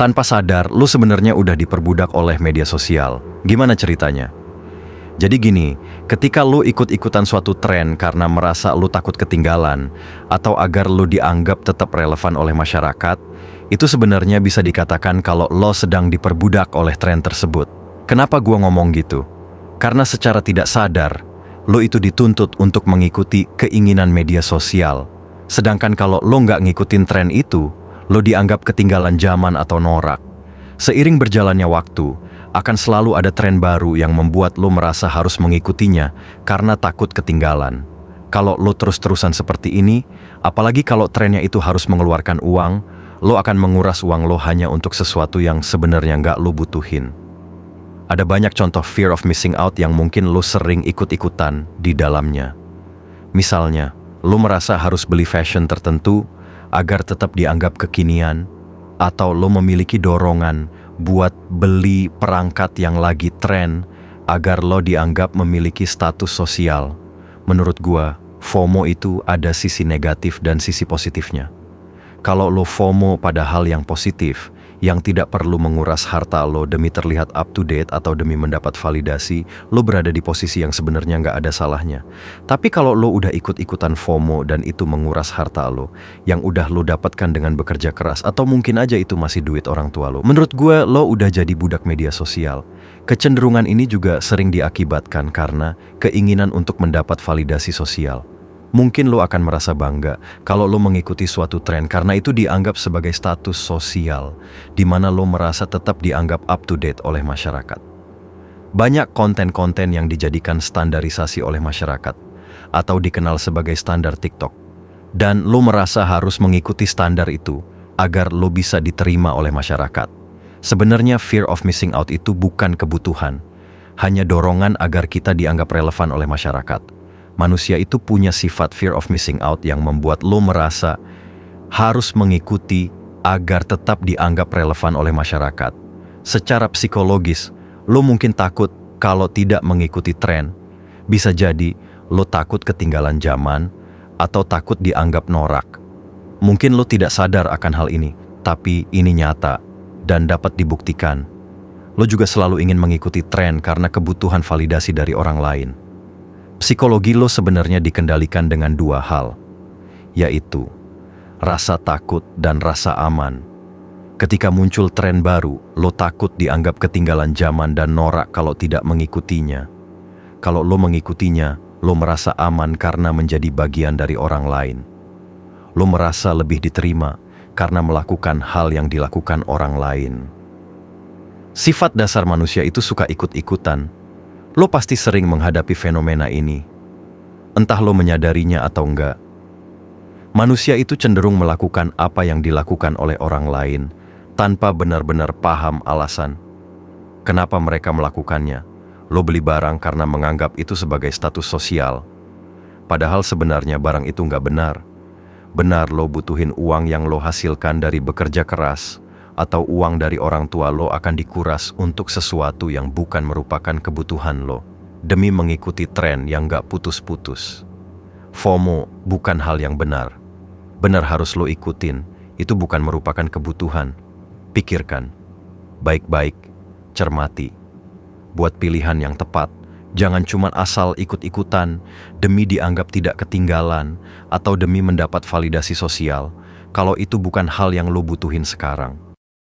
Tanpa sadar, lu sebenarnya udah diperbudak oleh media sosial. Gimana ceritanya? Jadi gini, ketika lu ikut-ikutan suatu tren karena merasa lu takut ketinggalan, atau agar lu dianggap tetap relevan oleh masyarakat, itu sebenarnya bisa dikatakan kalau lo sedang diperbudak oleh tren tersebut. Kenapa gua ngomong gitu? Karena secara tidak sadar, lo itu dituntut untuk mengikuti keinginan media sosial. Sedangkan kalau lo nggak ngikutin tren itu, lo dianggap ketinggalan zaman atau norak. Seiring berjalannya waktu, akan selalu ada tren baru yang membuat lo merasa harus mengikutinya karena takut ketinggalan. Kalau lo terus-terusan seperti ini, apalagi kalau trennya itu harus mengeluarkan uang, lo akan menguras uang lo hanya untuk sesuatu yang sebenarnya nggak lo butuhin. Ada banyak contoh fear of missing out yang mungkin lo sering ikut-ikutan di dalamnya. Misalnya, lo merasa harus beli fashion tertentu agar tetap dianggap kekinian, atau lo memiliki dorongan buat beli perangkat yang lagi tren agar lo dianggap memiliki status sosial. Menurut gua, FOMO itu ada sisi negatif dan sisi positifnya. Kalau lo FOMO pada hal yang positif, yang tidak perlu menguras harta lo demi terlihat up to date atau demi mendapat validasi, lo berada di posisi yang sebenarnya nggak ada salahnya. Tapi kalau lo udah ikut-ikutan FOMO dan itu menguras harta lo, yang udah lo dapatkan dengan bekerja keras, atau mungkin aja itu masih duit orang tua lo, menurut gue lo udah jadi budak media sosial. Kecenderungan ini juga sering diakibatkan karena keinginan untuk mendapat validasi sosial. Mungkin lo akan merasa bangga kalau lo mengikuti suatu tren karena itu dianggap sebagai status sosial, di mana lo merasa tetap dianggap up to date oleh masyarakat. Banyak konten-konten yang dijadikan standarisasi oleh masyarakat, atau dikenal sebagai standar TikTok. Dan lo merasa harus mengikuti standar itu agar lo bisa diterima oleh masyarakat. Sebenarnya fear of missing out itu bukan kebutuhan, hanya dorongan agar kita dianggap relevan oleh masyarakat. Manusia itu punya sifat fear of missing out yang membuat lo merasa harus mengikuti agar tetap dianggap relevan oleh masyarakat. Secara psikologis, lo mungkin takut kalau tidak mengikuti tren. Bisa jadi lo takut ketinggalan zaman atau takut dianggap norak. Mungkin lo tidak sadar akan hal ini, tapi ini nyata dan dapat dibuktikan. Lo juga selalu ingin mengikuti tren karena kebutuhan validasi dari orang lain. Psikologi lo sebenarnya dikendalikan dengan dua hal, yaitu rasa takut dan rasa aman. Ketika muncul tren baru, lo takut dianggap ketinggalan zaman dan norak kalau tidak mengikutinya. Kalau lo mengikutinya, lo merasa aman karena menjadi bagian dari orang lain. Lo merasa lebih diterima karena melakukan hal yang dilakukan orang lain. Sifat dasar manusia itu suka ikut-ikutan. Lo pasti sering menghadapi fenomena ini, entah lo menyadarinya atau enggak. Manusia itu cenderung melakukan apa yang dilakukan oleh orang lain tanpa benar-benar paham alasan kenapa mereka melakukannya. Lo beli barang karena menganggap itu sebagai status sosial, padahal sebenarnya barang itu nggak benar. Benar lo butuhin uang yang lo hasilkan dari bekerja keras, atau uang dari orang tua lo akan dikuras untuk sesuatu yang bukan merupakan kebutuhan lo, demi mengikuti tren yang gak putus-putus. FOMO bukan hal yang benar. Benar harus lo ikutin, itu bukan merupakan kebutuhan. Pikirkan, baik-baik, cermati. Buat pilihan yang tepat, jangan cuma asal ikut-ikutan demi dianggap tidak ketinggalan atau demi mendapat validasi sosial, kalau itu bukan hal yang lo butuhin sekarang.